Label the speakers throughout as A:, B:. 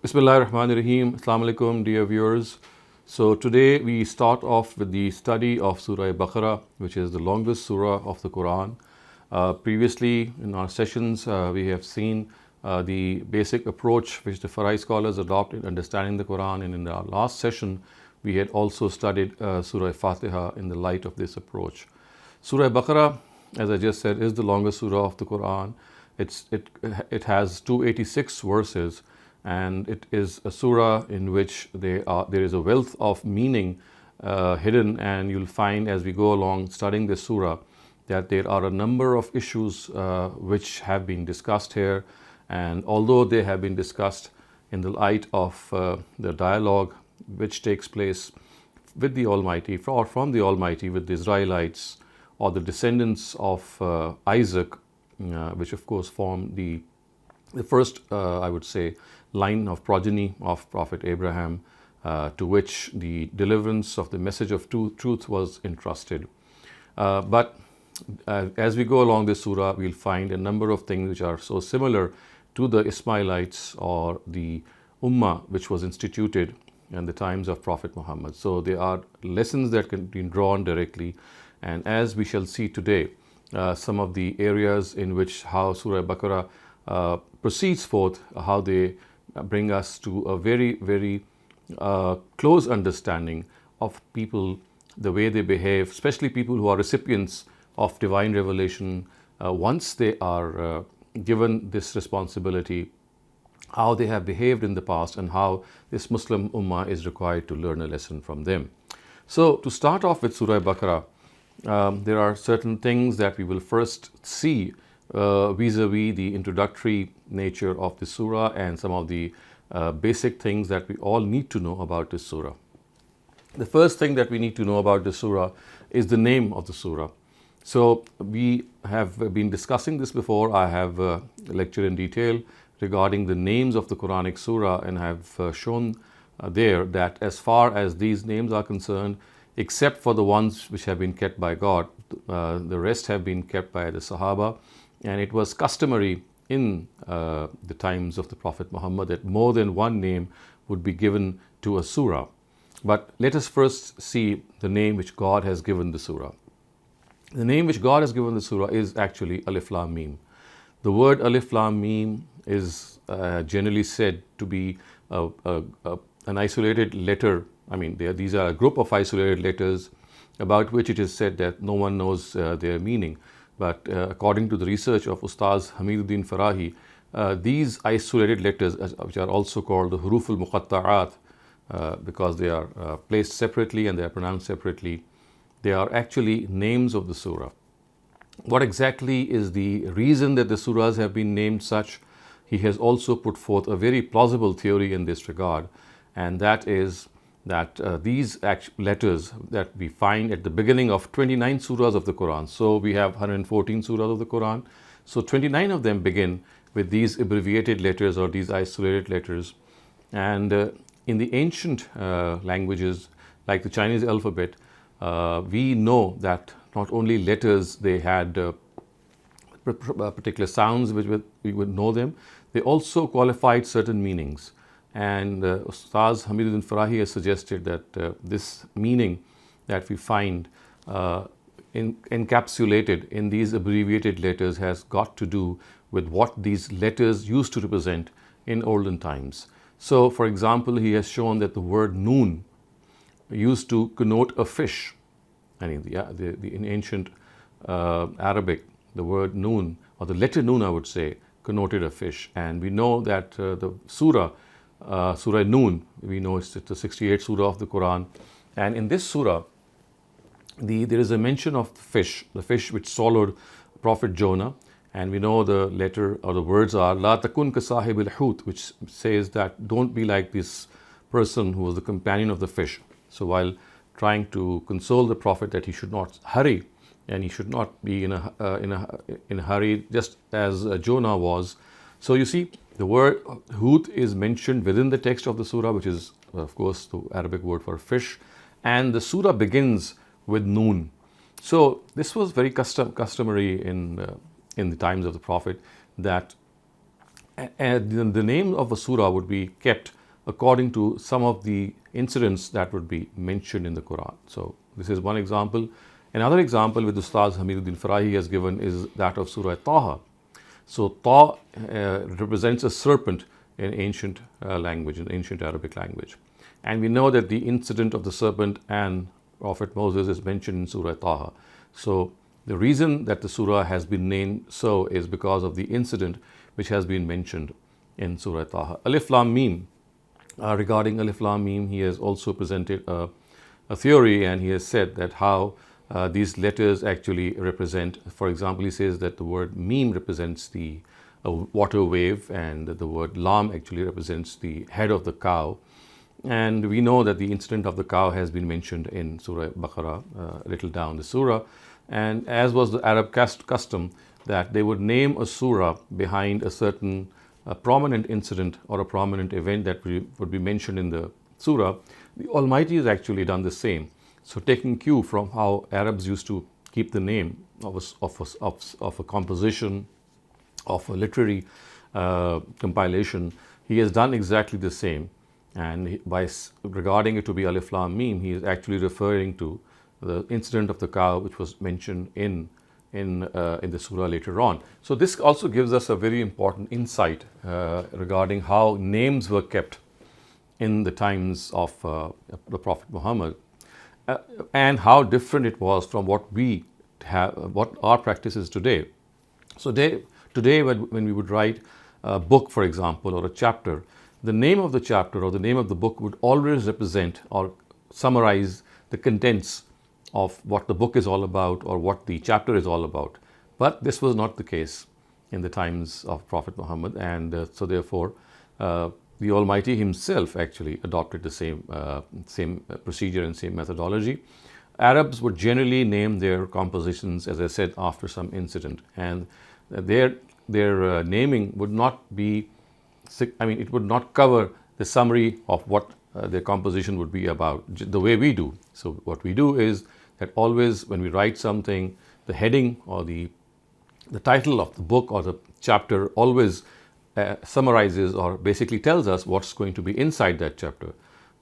A: Bismillahirrahmanirrahim. Assalamu alaikum, dear viewers. So today we start off with the study of Surah Baqarah, which is the longest surah of the Quran. Previously in our sessions, we have seen the basic approach which the Farai scholars adopt in understanding the Quran, and in our last session we had also studied Surah Fatiha in the light of this approach. Surah Baqarah, as I just said, is the longest surah of the Quran. It has 286 verses, and it is a surah in which there is a wealth of meaning hidden, and you'll find as we go along studying this surah that there are a number of issues which have been discussed here, and although they have been discussed in the light of the dialogue which takes place with the Almighty or from the Almighty with the Israelites or the descendants of Isaac, which of course form the first, I would say, line of progeny of Prophet Abraham, to which the deliverance of the message of truth was entrusted. But as we go along this surah, we'll find a number of things which are so similar to the Ismailites or the Ummah which was instituted in the times of Prophet Muhammad. So there are lessons that can be drawn directly, and as we shall see today, some of the areas in which how Surah Baqarah proceeds forth, how they bring us to a very, very close understanding of people, the way they behave, especially people who are recipients of divine revelation, once they are given this responsibility, how they have behaved in the past, and how this Muslim Ummah is required to learn a lesson from them. So to start off with Surah Baqarah, there are certain things that we will first see vis-a-vis the introductory nature of the surah and some of the basic things that we all need to know about this surah. The first thing that we need to know about the surah is the name of the surah. So we have been discussing this before. I have lectured in detail regarding the names of the Quranic surah, and have shown there that as far as these names are concerned, except for the ones which have been kept by God, the rest have been kept by the Sahaba. And it was customary in the times of the Prophet Muhammad that more than one name would be given to a surah. But let us first see the name which God has given the surah. The name which God has given the surah is actually Alif Lam Mim. The word Alif Lam Mim is generally said to be an isolated letter. I mean, these are a group of isolated letters about which it is said that no one knows their meaning. But according to the research of Ustaz Hamid Farahi, these isolated letters, which are also called the Huruf al-Muqatta'at, because they are placed separately and they are pronounced separately, they are actually names of the surah. What exactly is the reason that the surahs have been named such? He has also put forth a very plausible theory in this regard, and that is that these letters that we find at the beginning of 29 surahs of the Quran. So we have 114 surahs of the Quran. So 29 of them begin with these abbreviated letters or these isolated letters. And in the ancient languages, like the Chinese alphabet, we know that not only letters, they had particular sounds which we would know them, they also qualified certain meanings. And Ustaz Hamid Farahi has suggested that this meaning that we find encapsulated in these abbreviated letters has got to do with what these letters used to represent in olden times. So, for example, he has shown that the word noon used to connote a fish. I mean, in ancient Arabic, the word noon, or the letter noon, I would say, connoted a fish. And we know that the surah, Surah Noon, we know it's the 68th surah of the Quran, and in this surah there is a mention of the fish which swallowed Prophet Jonah, and we know the letter or the words are La takun ka sahib al-hut, which says that don't be like this person who was the companion of the fish. So while trying to console the Prophet that he should not hurry and he should not be in a hurry, just as Jonah was. So you see, the word hut is mentioned within the text of the surah, which is of course the Arabic word for fish, and the surah begins with noon. So this was very customary in the times of the Prophet, that the name of a surah would be kept according to some of the incidents that would be mentioned in the Quran. So this is one example. Another example with Ustaz Hamiduddin Farahi has given is that of Surah Taha. So Ta represents a serpent in ancient language, in ancient Arabic language. And we know that the incident of the serpent and Prophet Moses is mentioned in Surah Taha. So the reason that the surah has been named so is because of the incident which has been mentioned in Surah Taha. Alif Lam Mim. Regarding Alif Lam Mim, he has also presented a theory, and he has said that how these letters actually represent, for example, he says that the word Mim represents the water wave, and the word Lam actually represents the head of the cow. And we know that the incident of the cow has been mentioned in Surah Baqarah, a little down the surah. And as was the Arab custom, that they would name a surah behind a certain prominent incident or a prominent event that would be mentioned in the surah, the Almighty has actually done the same. So taking cue from how Arabs used to keep the name of a composition, of a literary compilation, he has done exactly the same. And by regarding it to be Alif Lam Mim, he is actually referring to the incident of the cow, which was mentioned in the surah later on. So this also gives us a very important insight regarding how names were kept in the times of the Prophet Muhammad, and how different it was from what we have, what our practice is today. So today when we would write a book, for example, or a chapter, the name of the chapter or the name of the book would always represent or summarize the contents of what the book is all about or what the chapter is all about. But this was not the case in the times of Prophet Muhammad, and so therefore the Almighty himself actually adopted the same procedure and same methodology. Arabs would generally name their compositions, as I said, after some incident, and their naming would not be, it would not cover the summary of what their composition would be about the way we do. So what we do is that always when we write something, the heading or the title of the book or the chapter always summarizes or basically tells us what's going to be inside that chapter.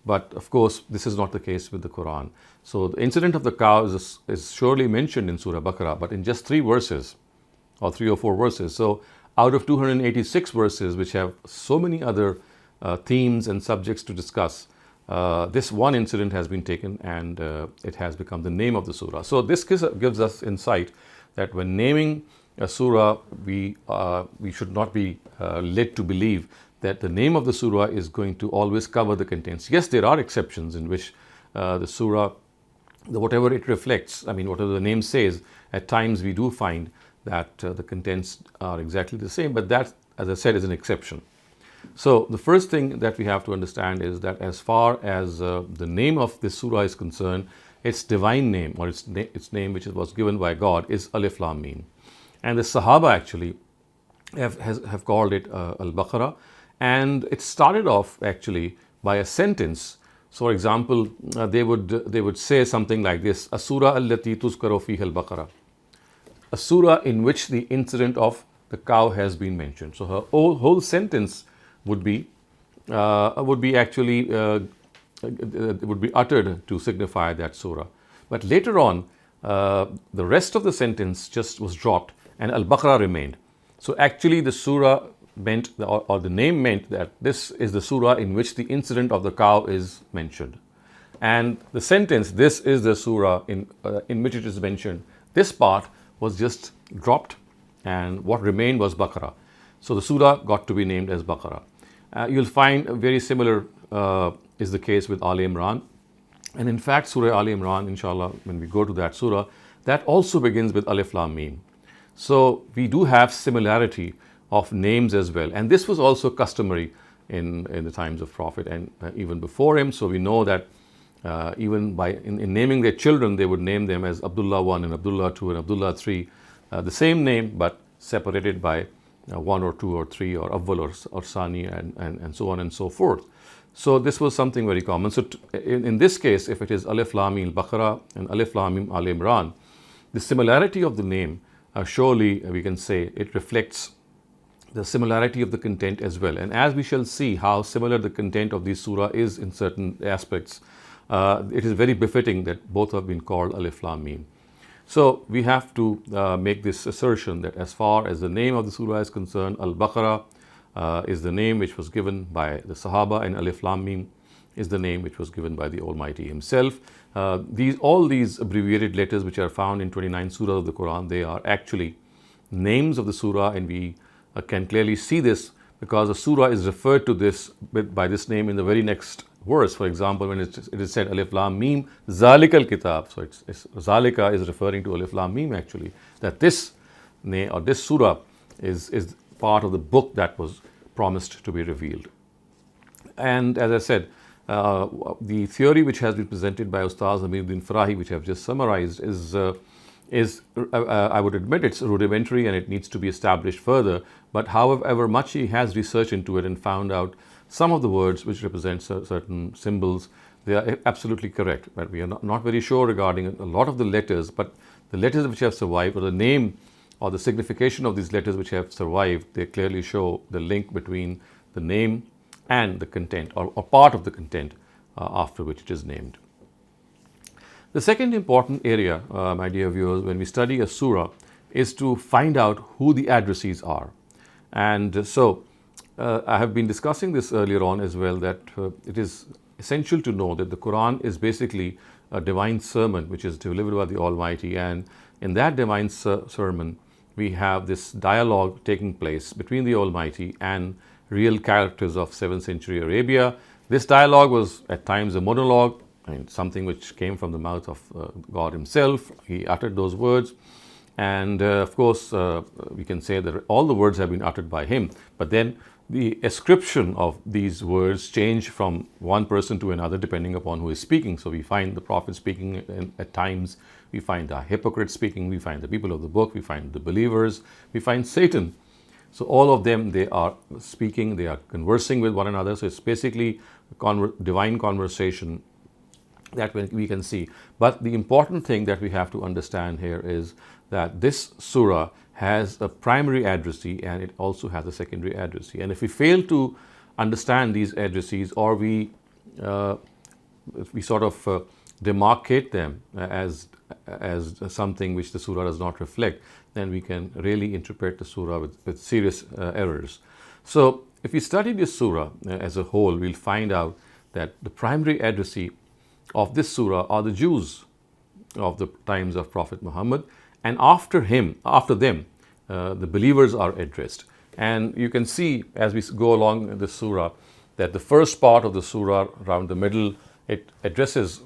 A: But of course, this is not the case with the Quran. So the incident of the cow is surely mentioned in Surah Baqarah, but in just 3 verses or 3 or 4 verses. So out of 286 verses, which have so many other themes and subjects to discuss, this one incident has been taken and it has become the name of the surah. So this gives us insight that when naming a surah, we should not be led to believe that the name of the surah is going to always cover the contents. Yes, there are exceptions in which the surah, whatever it reflects, whatever the name says, at times we do find that the contents are exactly the same, but that, as I said, is an exception. So the first thing that we have to understand is that as far as the name of this surah is concerned, its divine name or its name which was given by God is Alif Lam Mim. And the Sahaba actually have called it Al-Baqarah, and it started off actually by a sentence. So for example, they would say something like this: a surah allati tuzkaru fiha al-Baqarah, a surah in which the incident of the cow has been mentioned. So her whole sentence would be uttered to signify that surah. But later on, the rest of the sentence just was dropped and Al-Baqarah remained. So actually the surah meant, or the name meant, that this is the surah in which the incident of the cow is mentioned. And the sentence, this is the surah in which it is mentioned, this part was just dropped, and what remained was Baqarah. So the surah got to be named as Baqarah. You'll find very similar is the case with Al Imran. And in fact, Surah Al Imran, inshallah, when we go to that surah, that also begins with Alif Lam Mim. So we do have similarity of names as well. And this was also customary in the times of Prophet and even before him. So we know that even in naming their children, they would name them as Abdullah 1 and Abdullah 2 and Abdullah 3. The same name, but separated by 1 or 2 or 3 or Awwal or Sani and so on and so forth. So this was something very common. So in this case, if it is Alif Lam Mim Baqarah and Alif Lam Mim Al Imran, the similarity of the name, surely we can say it reflects the similarity of the content as well. And as we shall see how similar the content of this surah is in certain aspects, it is very befitting that both have been called Alif Lam Mim. So we have to make this assertion that as far as the name of the surah is concerned, Al-Baqarah is the name which was given by the Sahaba, and Alif Lam Mim is the name which was given by the Almighty Himself. All these abbreviated letters which are found in 29 surahs of the Quran, they are actually names of the surah, and we can clearly see this because the surah is referred to this by this name in the very next verse. For example, when it is said Alif Lam Mim Zalikal Kitab, so Zalika is referring to Alif Lam Mim actually, that this name or this surah is part of the book that was promised to be revealed. And as I said, the theory which has been presented by Ustaz Hamiduddin Farahi, which I have just summarized, is I would admit it's rudimentary and it needs to be established further. But however much he has researched into it and found out some of the words which represent certain symbols, they are absolutely correct. But we are not very sure regarding a lot of the letters, but the letters which have survived, or the name or the signification of these letters which have survived, they clearly show the link between the name and the content, or part of the content after which it is named. The second important area, my dear viewers, when we study a surah is to find out who the addressees are. And so I have been discussing this earlier on as well, that it is essential to know that the Quran is basically a divine sermon which is delivered by the Almighty, and in that divine sermon we have this dialogue taking place between the Almighty and real characters of 7th century Arabia. This dialogue was at times a monologue, something which came from the mouth of God Himself. He uttered those words, and of course we can say that all the words have been uttered by Him, but then the ascription of these words change from one person to another depending upon who is speaking. So we find the Prophet speaking at times, we find the hypocrites speaking, we find the people of the book, we find the believers, we find Satan. So all of them, they are speaking, they are conversing with one another. So it's basically a divine conversation that we can see. But the important thing that we have to understand here is that this surah has a primary addressee and it also has a secondary addressee. And if we fail to understand these addressees, or we sort of demarcate them as something which the surah does not reflect, then we can really interpret the surah with serious errors. So if we study this surah as a whole, we'll find out that the primary addressee of this surah are the Jews of the times of Prophet Muhammad, and after them, the believers are addressed. And you can see as we go along in the surah that the first part of the surah, around the middle, it addresses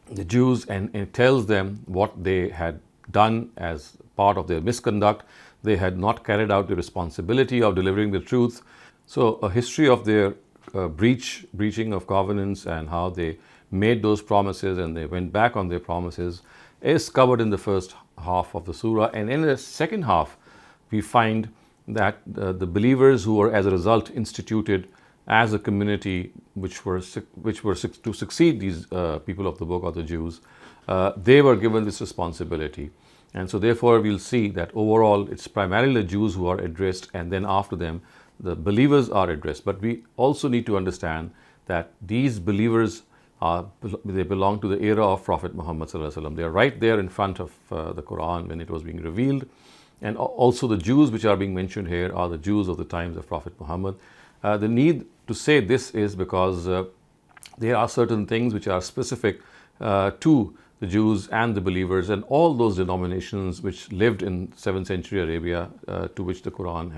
A: the Jews and it tells them what they had done as part of their misconduct. They had not carried out the responsibility of delivering the truth. So a history of their breaching of covenants and how they made those promises and they went back on their promises is covered in the first half of the surah. And in the second half, we find that the believers who were as a result instituted as a community which were to succeed these people of the book, or the Jews, they were given this responsibility. And so therefore we'll see that overall it's primarily the Jews who are addressed, and then after them the believers are addressed. But we also need to understand that these believers they belong to the era of Prophet Muhammad sallallahu alaihi wasallam. They are right there in front of the Quran when it was being revealed. And also the Jews which are being mentioned here are the Jews of the times of Prophet Muhammad. The need to say this is because there are certain things which are specific to the Jews and the believers and all those denominations which lived in 7th century Arabia, to which the Quran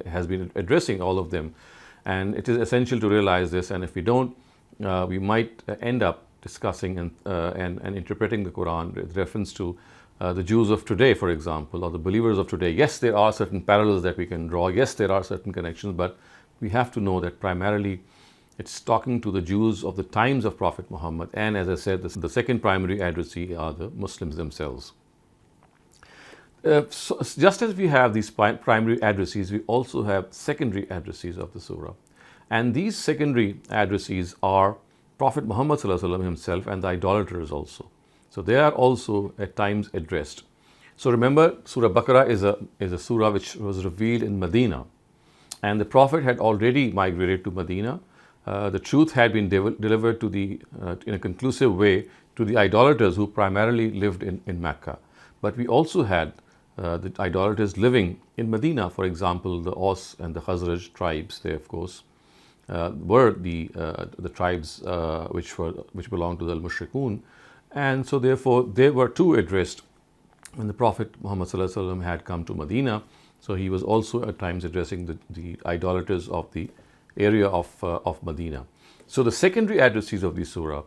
A: has been addressing all of them. And it is essential to realize this, and if we don't, we might end up discussing and interpreting the Quran with reference to the Jews of today, for example, or the believers of today. Yes, there are certain parallels that we can draw. Yes, there are certain connections, but we have to know that primarily it's talking to the Jews of the times of Prophet Muhammad. And as I said, the second primary addressee are the Muslims themselves. So just as we have these primary addressees, we also have secondary addressees of the surah. And these secondary addressees are Prophet Muhammad sallallahu alaihi wasallam himself and the idolaters also. So they are also at times addressed. So remember, Surah Baqarah is a surah which was revealed in Medina, and the Prophet had already migrated to Medina. The truth had been delivered to in a conclusive way to the idolaters who primarily lived in Mecca. But we also had the idolaters living in Medina. For example, the Aus and the Khazraj tribes, they of course were the tribes which belonged to the Al-Mushrikun, and so therefore they were too addressed when the Prophet Muhammad Sallallahu Alaihi Wasallam had come to Medina. So he was also at times addressing the idolaters of the area of Medina. So the secondary addressees of the surah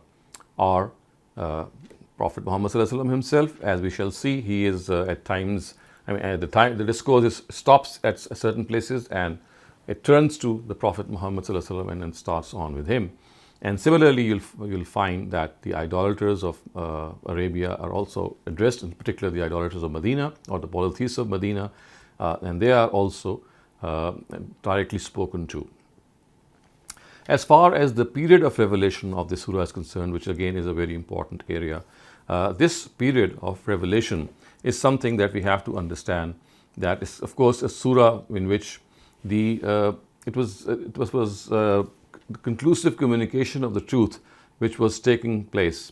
A: are Prophet Muhammad Sallallahu Alaihi Wasallam himself. As we shall see, he is at times, at the time the discourse stops at certain places and it turns to the Prophet Muhammad Sallallahu Alaihi Wasallam and then starts on with him. And similarly, you'll find that the idolaters of Arabia are also addressed, in particular the idolaters of Medina or the polytheists of Medina, and they are also directly spoken to. As far as the period of revelation of the surah is concerned, which again is a very important area, this period of revelation is something that we have to understand. That is, of course, a surah in which it was the conclusive communication of the truth which was taking place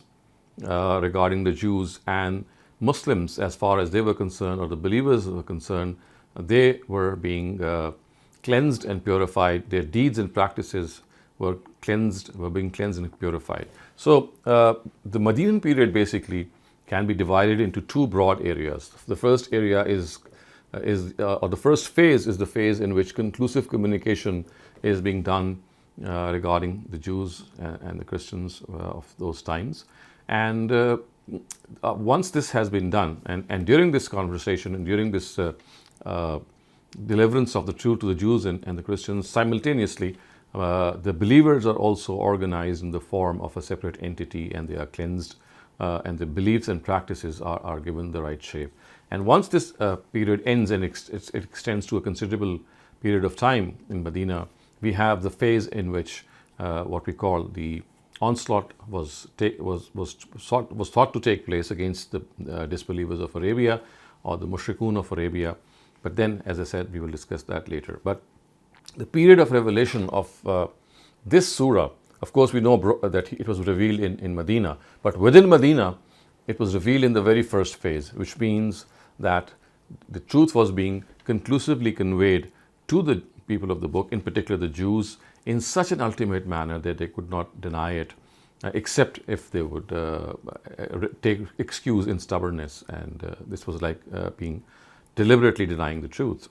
A: regarding the Jews and Muslims, as far as they were concerned, or the believers were concerned. They were being cleansed and purified. Their deeds and practices were being cleansed and purified. So the Medinan period basically can be divided into two broad areas. The first area or the first phase is the phase in which conclusive communication is being done regarding the Jews and the Christians of those times. And once this has been done, and during this conversation and during this deliverance of the truth to the Jews and the Christians, simultaneously, the believers are also organized in the form of a separate entity, and they are cleansed, and the beliefs and practices are given the right shape. And once this period ends and it extends to a considerable period of time in Medina, we have the phase in which what we call the onslaught was thought to take place against the disbelievers of Arabia or the mushrikun of Arabia. But then, as I said, we will discuss that later. But the period of revelation of this surah, of course, we know that it was revealed in Medina. But within Medina, it was revealed in the very first phase, which means that the truth was being conclusively conveyed to the people of the book, in particular the Jews, in such an ultimate manner that they could not deny it, except if they would take excuse in stubbornness. And this was like being deliberately denying the truth.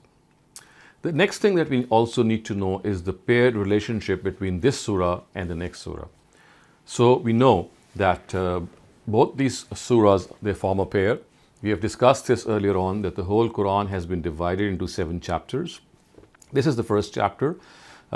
A: The next thing that we also need to know is the paired relationship between this surah and the next surah. So we know that both these surahs, they form a pair. We have discussed this earlier on, that the whole Quran has been divided into 7 chapters. This is the first chapter.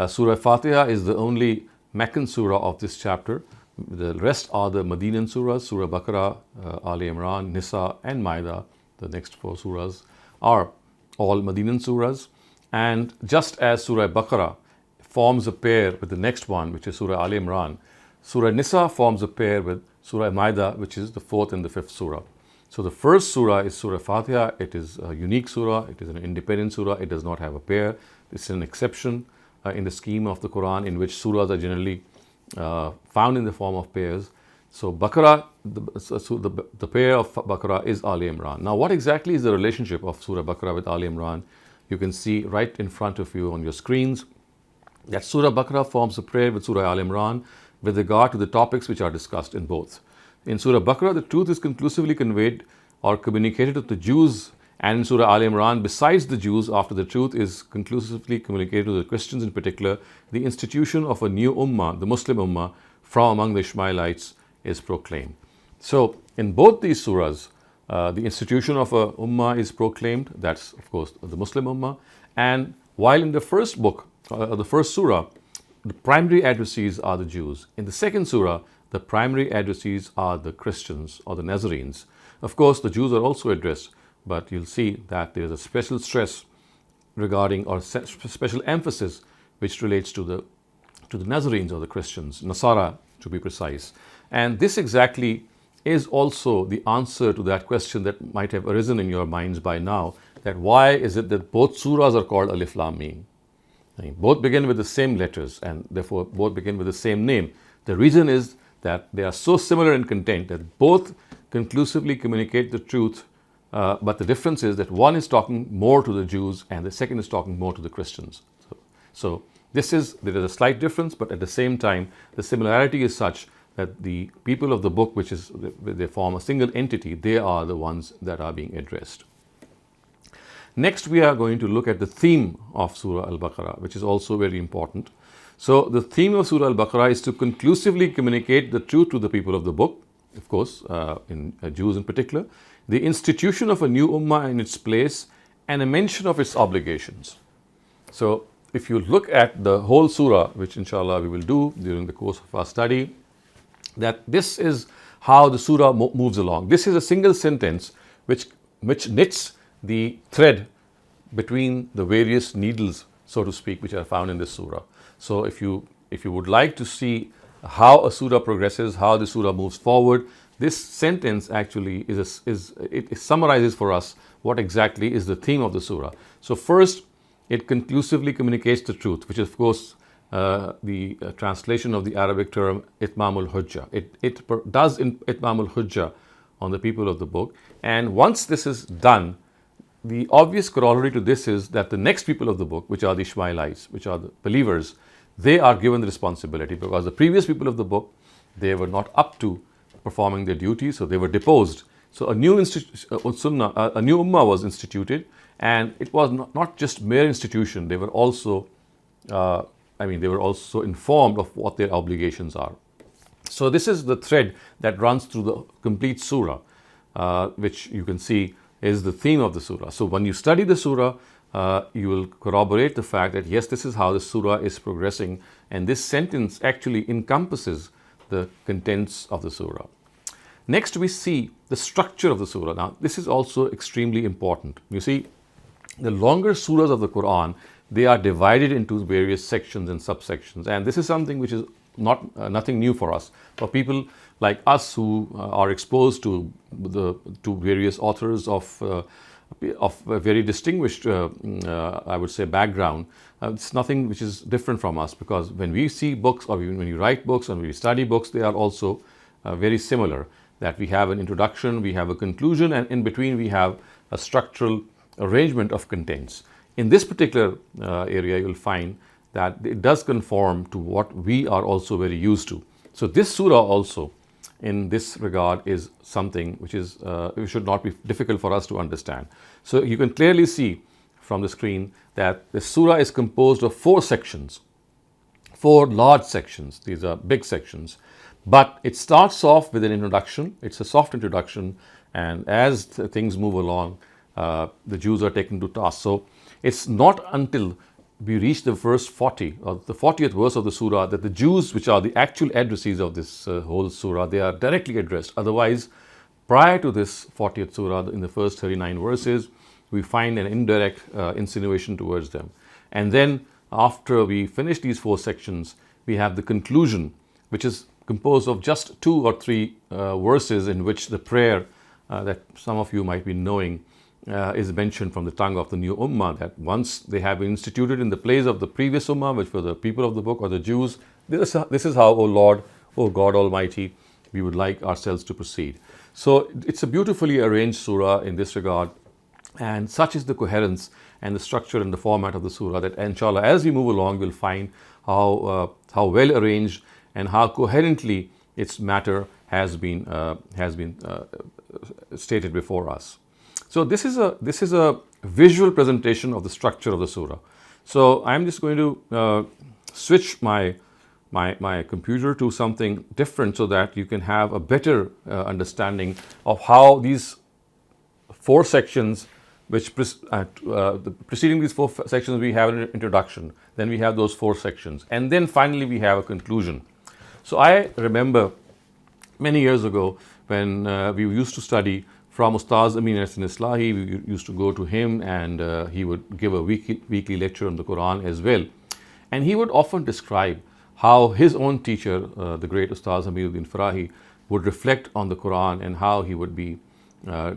A: Surah Fatiha is the only Meccan surah of this chapter. The rest are the Medinan surahs. Surah Baqarah, Ali Imran, Nisa and Maida, the next 4 surahs, are all Medinan surahs. And just as Surah Baqarah forms a pair with the next one, which is Surah Ali Imran, Surah Nisa forms a pair with Surah Maida, which is the 4th and the 5th surah. So the first surah is Surah Fatiha. It is a unique surah. It is an independent surah. It does not have a pair. It's an exception in the scheme of the Quran, in which surahs are generally found in the form of pairs. So Baqarah, the pair of Baqarah is Ali Imran. Now, what exactly is the relationship of Surah Baqarah with Ali Imran? You can see right in front of you on your screens that Surah Baqarah forms a pair with Surah Al Imran with regard to the topics which are discussed in both. In Surah Baqarah, the truth is conclusively conveyed or communicated to the Jews, and in Surah Al Imran, besides the Jews, after the truth is conclusively communicated to the Christians in particular, the institution of a new ummah, the Muslim ummah, from among the Ishmaelites is proclaimed. So, in both these surahs, the institution of a ummah is proclaimed. That's, of course, the Muslim ummah. And while in the first book, the first surah, the primary addressees are the Jews. In the second surah, the primary addressees are the Christians or the Nazarenes. Of course, the Jews are also addressed, but you'll see that there is a special stress regarding, or special emphasis, which relates to the Nazarenes or the Christians, Nasara to be precise. And this exactly is also the answer to that question that might have arisen in your minds by now, that why is it that both surahs are called Alif Lam Mim? I mean, both begin with the same letters and therefore both begin with the same name. The reason is that they are so similar in content that both conclusively communicate the truth, but the difference is that one is talking more to the Jews and the second is talking more to the Christians. So there is a slight difference, but at the same time, the similarity is such that the people of the book, they form a single entity, they are the ones that are being addressed. Next, we are going to look at the theme of Surah Al-Baqarah, which is also very important. So the theme of Surah Al-Baqarah is to conclusively communicate the truth to the people of the book, of course, in Jews in particular, the institution of a new ummah in its place, and a mention of its obligations. So if you look at the whole surah, which inshallah we will do during the course of our study, that this is how the surah moves along. This is a single sentence which knits the thread between the various needles, so to speak, which are found in this surah. So if you would like to see how a surah progresses, how the surah moves forward, this sentence actually it summarizes for us what exactly is the theme of the surah. So first, it conclusively communicates the truth, which is of course the translation of the Arabic term Itmamul Hujjah. It does Itmamul Hujjah on the people of the book, and once this is done, the obvious corollary to this is that the next people of the book, which are the Ishmaelites, which are the believers, they are given the responsibility, because the previous people of the book, they were not up to performing their duty, so they were deposed. So a new ummah was instituted, and it was not just mere institution. They were also, they were also informed of what their obligations are. So this is the thread that runs through the complete surah, which you can see is the theme of the surah. So when you study the surah, you will corroborate the fact that yes, this is how the surah is progressing, and this sentence actually encompasses the contents of the surah. Next, we see the structure of the surah. Now, this is also extremely important. You see, the longer surahs of the Quran, they are divided into various sections and subsections, and this is something which is nothing new for us. For people like us who are exposed to various authors of a very distinguished, I would say, background, it's nothing which is different from us, because when we see books, or when you write books and when we study books, they are also very similar. That we have an introduction, we have a conclusion, and in between we have a structural arrangement of contents. In this particular area, you'll find that it does conform to what we are also very used to. So this surah also, in this regard, is something which should not be difficult for us to understand. So you can clearly see from the screen that the surah is composed of 4 sections, 4 large sections. These are big sections. But it starts off with an introduction. It's a soft introduction, and as things move along, the Jews are taken to task. So it's not until we reach the verse 40, or the 40th verse of the surah, that the Jews, which are the actual addressees of this whole surah, they are directly addressed. Otherwise, prior to this 40th surah, in the first 39 verses, we find an indirect insinuation towards them. And then after we finish these 4 sections, we have the conclusion, which is composed of just 2 or 3 verses in which the prayer that some of you might be knowing is mentioned from the tongue of the new ummah, that once they have been instituted in the place of the previous ummah, which were the people of the book or the Jews, this is how, O Lord, O God Almighty, we would like ourselves to proceed. So it's a beautifully arranged surah in this regard, and such is the coherence and the structure and the format of the surah that inshallah, as we move along, we'll find how well arranged and how coherently its matter has been stated before us. So this is a visual presentation of the structure of the surah. So I'm just going to switch my computer to something different so that you can have a better understanding of how these 4 sections, which preceding these 4 sections, we have an introduction, then we have those 4 sections, and then finally we have a conclusion. So I remember many years ago when we used to study from Ustaz Amin Islahi, we used to go to him, and he would give a weekly lecture on the Quran as well. And he would often describe how his own teacher, the great Ustaz Hamiduddin Farahi, would reflect on the Quran and how he would be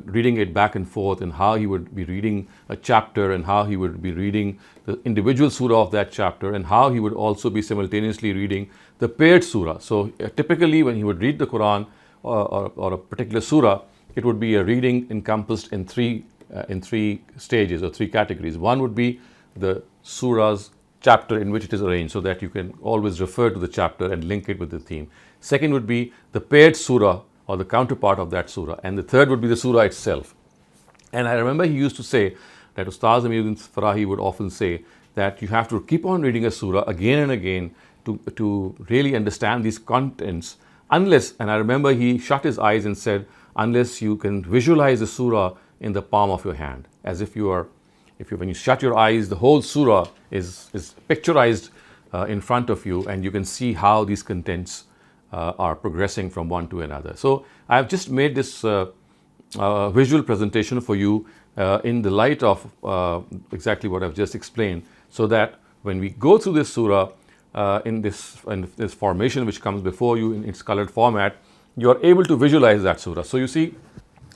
A: reading it back and forth, and how he would be reading a chapter, and how he would be reading the individual surah of that chapter, and how he would also be simultaneously reading the paired surah. So typically when he would read the Quran or a particular surah, it would be a reading encompassed in three stages or three categories. One would be the surah's chapter in which it is arranged, so that you can always refer to the chapter and link it with the theme. Second would be the paired surah or the counterpart of that surah, and the third would be the surah itself. And I remember he used to say that Ustaz Amiruddin Farahi would often say that you have to keep on reading a surah again and again to really understand these contents, unless, and I remember he shut his eyes and said, unless you can visualize the surah in the palm of your hand, as if when you shut your eyes, the whole surah is picturized in front of you, and you can see how these contents are progressing from one to another. So I have just made this visual presentation for you in the light of exactly what I've just explained, so that when we go through this surah in this formation which comes before you in its colored format, you are able to visualize that surah. So you see,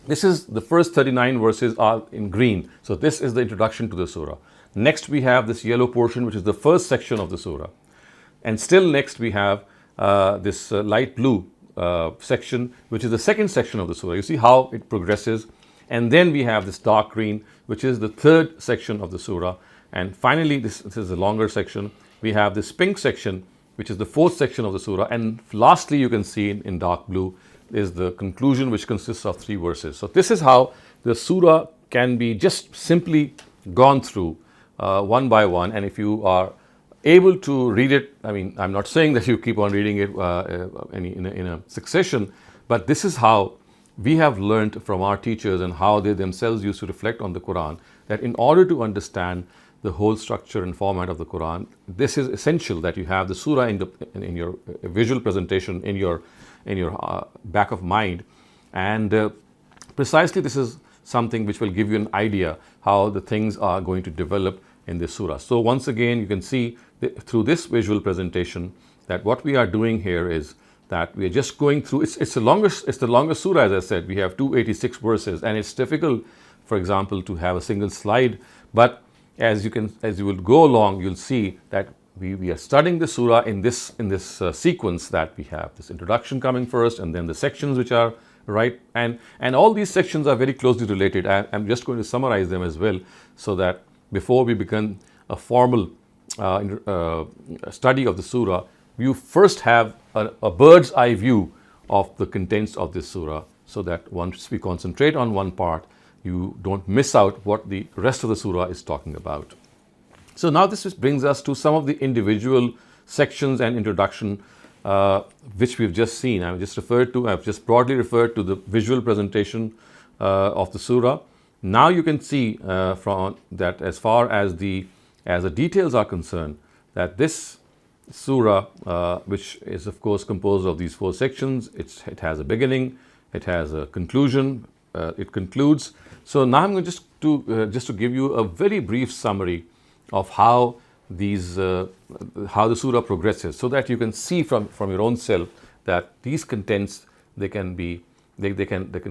A: this is the first 39 verses are in green. So this is the introduction to the surah. Next we have this yellow portion, which is the first section of the surah. And still next we have this light blue section, which is the second section of the surah. You see how it progresses. And then we have this dark green, which is the third section of the surah. And finally, this is a longer section. We have this pink section, which is the fourth section of the surah. And lastly, you can see in dark blue is the conclusion, which consists of 3 verses. So this is how the surah can be just simply gone through one by one. And if you are able to read it, I mean, I'm not saying that you keep on reading it in a succession, but this is how we have learned from our teachers and how they themselves used to reflect on the Quran, that in order to understand the whole structure and format of the Quran, this is essential that you have the surah in your visual presentation, in your back of mind. And precisely this is something which will give you an idea how the things are going to develop in this surah. So once again, you can see through this visual presentation that what we are doing here is that we are just going through, it's the longest surah, as I said. We have 286 verses, and it's difficult, for example, to have a single slide. But as you will go along, you'll see that we are studying the surah in this sequence, that we have this introduction coming first, and then the sections which are right, and all these sections are very closely related. I'm just going to summarize them as well, so that before we begin a formal study of the surah, you first have a bird's eye view of the contents of this surah, so that once we concentrate on one part, you don't miss out what the rest of the surah is talking about. So now this brings us to some of the individual sections and introduction which we've just seen. I've just broadly referred to the visual presentation of the surah. Now you can see from that, as far as the details are concerned, that this surah, which is of course composed of these 4 sections, it has a beginning, it has a conclusion, it concludes. So now I'm going just to give you a very brief summary of how the surah progresses, so that you can see from your own self that these contents, they can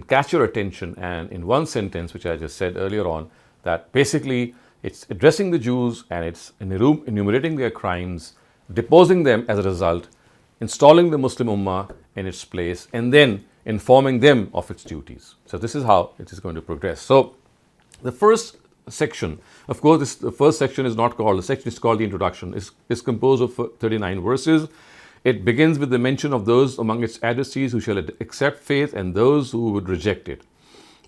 A: catch your attention. And in one sentence, which I just said earlier on, that basically it's addressing the Jews and it's enumerating their crimes, deposing them as a result, installing the Muslim Ummah in its place, and then informing them of its duties. So this is how it is going to progress. So the first section, of course, the first section is not called the section, it's called the introduction. It's composed of 39 verses. It begins with the mention of those among its addressees who shall accept faith and those who would reject it.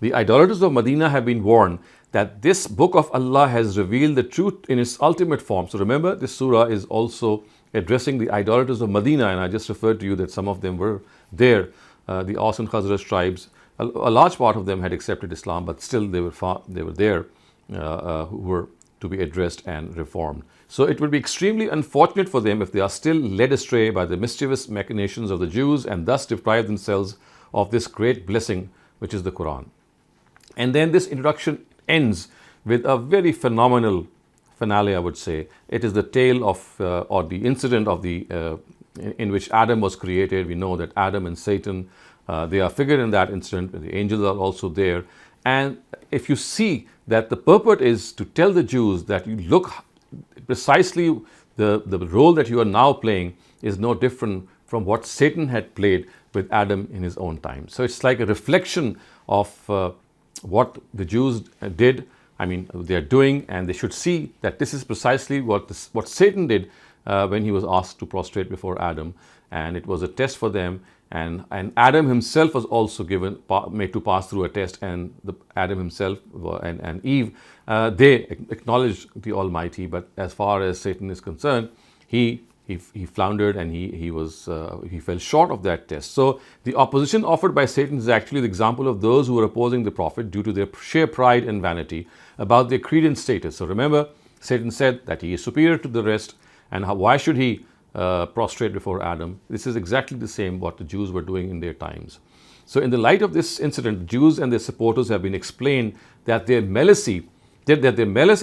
A: The idolaters of Medina have been warned that this book of Allah has revealed the truth in its ultimate form. So remember, this surah is also addressing the idolaters of Medina, and I just referred to you that some of them were there. The Aus and Khazraj tribes, a large part of them had accepted Islam, but still they were there who were to be addressed and reformed. So it would be extremely unfortunate for them if they are still led astray by the mischievous machinations of the Jews and thus deprive themselves of this great blessing, which is the Quran. And then this introduction ends with a very phenomenal finale, I would say. It is the tale of, or the incident of in which Adam was created. We know that Adam and Satan They are figured in that incident. The angels are also there. And if you see that the purport is to tell the Jews that you look precisely the role that you are now playing is no different from what Satan had played with Adam in his own time. So it's like a reflection of what the Jews did. I mean, they are doing, and they should see that this is precisely what Satan did when he was asked to prostrate before Adam, and it was a test for them. And Adam himself was also made to pass through a test, and Adam himself and Eve, they acknowledged the Almighty, but as far as Satan is concerned, he floundered, and he fell short of that test. So the opposition offered by Satan is actually the example of those who are opposing the prophet due to their sheer pride and vanity about their creed and status. So remember, Satan said that he is superior to the rest, and why should he prostrate before Adam? This is exactly the same what the Jews were doing in their times. So in the light of this incident, Jews and their supporters have been explained that their malice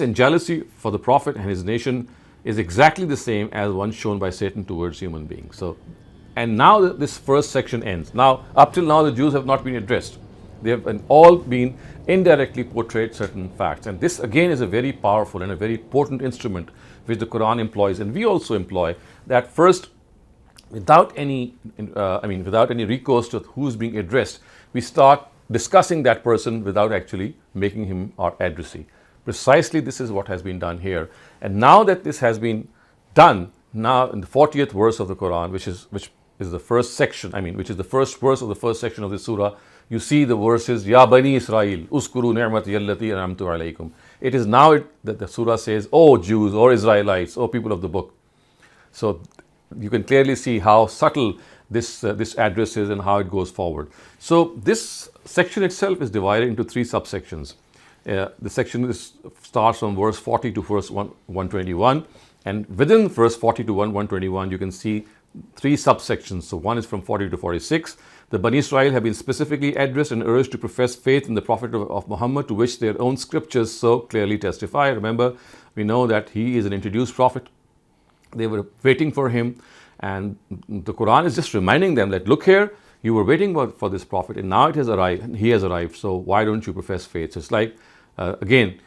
A: and jealousy for the prophet and his nation is exactly the same as one shown by Satan towards human beings. So, and now this first section ends. Now, up till now, the Jews have not been addressed. They have all been indirectly portrayed certain facts. And this again is a very powerful and a very potent instrument which the Quran employs, and we also employ, that first, without any recourse to who's being addressed, we start discussing that person without actually making him our addressee. Precisely this is what has been done here. And now that this has been done, now in the 40th verse of the Quran, which is the first section, which is the first verse of the first section of the surah, you see the verses, Ya Bani Israel, Uskuru ni'mati allati an'amtu alaykum. It is now that the surah says, "O Jews, or Israelites, O people of the book." So you can clearly see how subtle this address is and how it goes forward. So this section itself is divided into three subsections. The section starts from verse 40 to verse 121, and within verse 40 to 121 you can see three subsections. So one is from 40 to 46. The Bani Israel have been specifically addressed and urged to profess faith in the Prophet of Muhammad, to which their own scriptures so clearly testify. Remember, we know that he is an introduced prophet. They were waiting for him, and the Quran is just reminding them that, look here, you were waiting for this prophet, and now it has arrived, he has arrived, so why don't you profess faith? So it's like, again,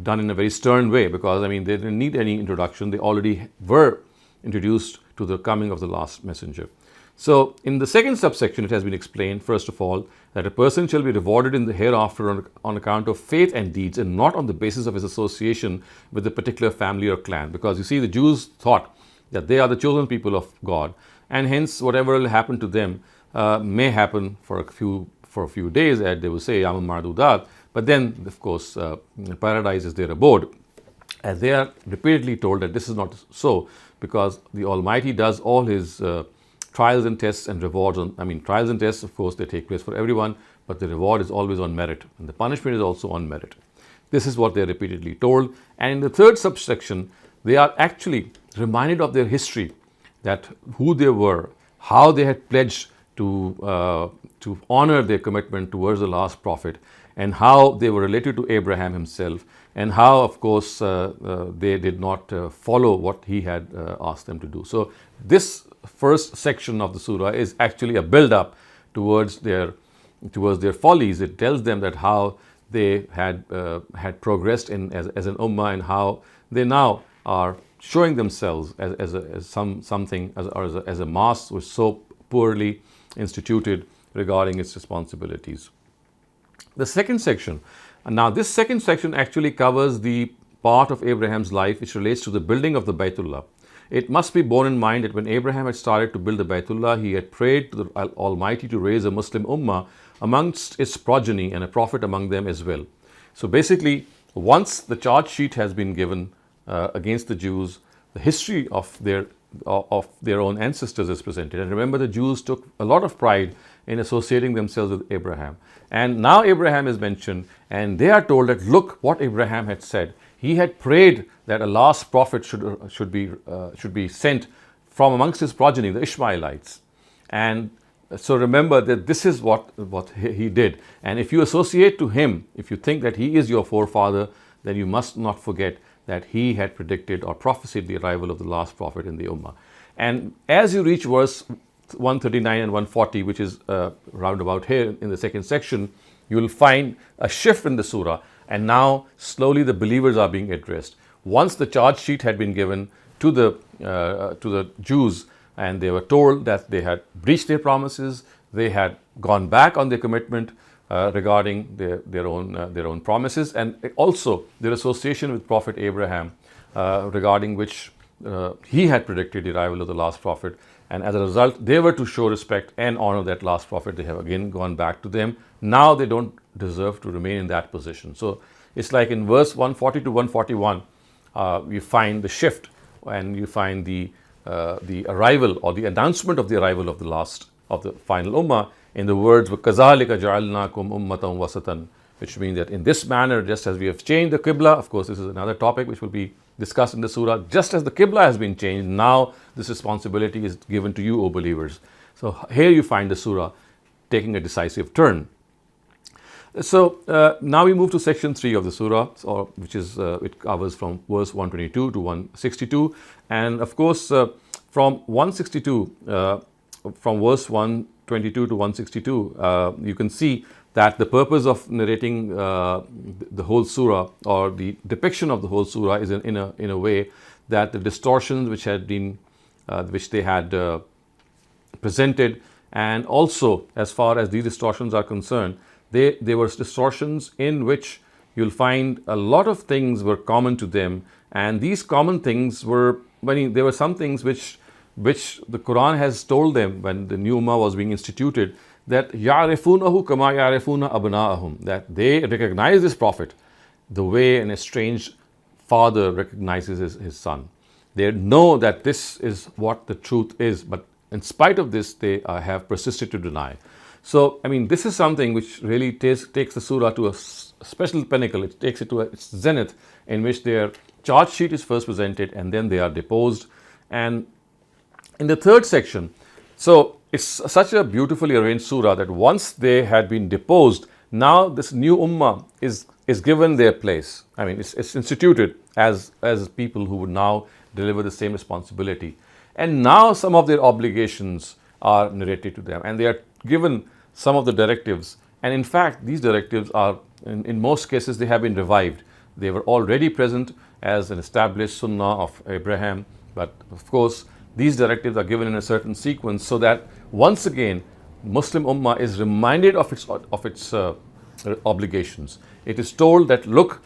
A: done in a very stern way, because they didn't need any introduction. They already were introduced to the coming of the last messenger. So in the second subsection, it has been explained, first of all, that a person shall be rewarded in the hereafter on account of faith and deeds, and not on the basis of his association with a particular family or clan. Because you see, the Jews thought that they are the chosen people of God, and hence whatever will happen to them may happen for a few days, as they will say, Yamam Mardudat. But then, of course, paradise is their abode. As they are repeatedly told that this is not so, because the Almighty does all his trials and tests and rewards trials and tests, of course, they take place for everyone, but the reward is always on merit, and the punishment is also on merit. This is what they are repeatedly told. And in the third subsection, they are actually reminded of their history, that who they were, how they had pledged to honor their commitment towards the last prophet, and how they were related to Abraham himself, and how, of course, they did not follow what he had asked them to do. So this first section of the surah is actually a build-up towards their follies. It tells them that how they had progressed as an ummah, and how they now are showing themselves as a mass which is so poorly instituted regarding its responsibilities. The second section, now this second section actually covers the part of Abraham's life which relates to the building of the Baytullah. It must be borne in mind that when Abraham had started to build the Baytullah, he had prayed to the Almighty to raise a Muslim ummah amongst its progeny, and a prophet among them as well. So basically, once the charge sheet has been given against the Jews, the history of their own ancestors is presented. And remember, the Jews took a lot of pride in associating themselves with Abraham. And now Abraham is mentioned, and they are told that, look what Abraham had said. He had prayed that a last prophet should be sent from amongst his progeny, the Ishmaelites. And so remember that this is what he did. And if you associate to him, if you think that he is your forefather, then you must not forget that he had predicted or prophesied the arrival of the last prophet in the Ummah. And as you reach verse 139 and 140, which is round about here in the second section, you will find a shift in the surah, and now slowly the believers are being addressed. Once the charge sheet had been given to the Jews, and they were told that they had breached their promises, they had gone back on their commitment regarding their own promises, and also their association with Prophet Abraham, regarding which he had predicted the arrival of the last prophet, and as a result they were to show respect and honor that last prophet. They have again gone back to them. Now they don't deserve to remain in that position. So it's like in verse 140 to 141, you find the shift, and you find the arrival or the announcement of the arrival of the final ummah in the words وَكَذَلِكَ جَعَلْنَاكُمْ أُمَّةً وَسَطًا, which means that in this manner, just as we have changed the Qibla, of course this is another topic which will be discussed in the surah, just as the Qibla has been changed, now this responsibility is given to you, O believers. So here you find the surah taking a decisive turn. So now we move to section 3 of the surah, which is it covers from verse 122 to 162, and of course from 162, from verse 122 to 162, you can see that the purpose of narrating the whole surah, or the depiction of the whole surah, is in a way that the distortions which they had presented, and also as far as these distortions are concerned, they were distortions in which you'll find a lot of things were common to them, and these common things were, there were some things which the Quran has told them when the new ummah was being instituted, that يَعْرِفُونَهُ كَمَا يَعْرِفُونَ أَبْنَاءَهُم, that they recognize this prophet the way an estranged father recognizes his son. They know that this is what the truth is, but in spite of this, they have persisted to deny. So, this is something which really takes the surah to a special pinnacle. It takes it to its zenith, in which their charge sheet is first presented and then they are deposed. And in the third section, so it's such a beautifully arranged surah that once they had been deposed, now this new ummah is given their place. It's instituted as people who would now deliver the same responsibility. And now some of their obligations are narrated to them, and they are given some of the directives. And in fact, these directives are, in most cases, they have been revived. They were already present as an established sunnah of Abraham, but of course, these directives are given in a certain sequence, so that once again, Muslim ummah is reminded of its obligations. It is told that, look,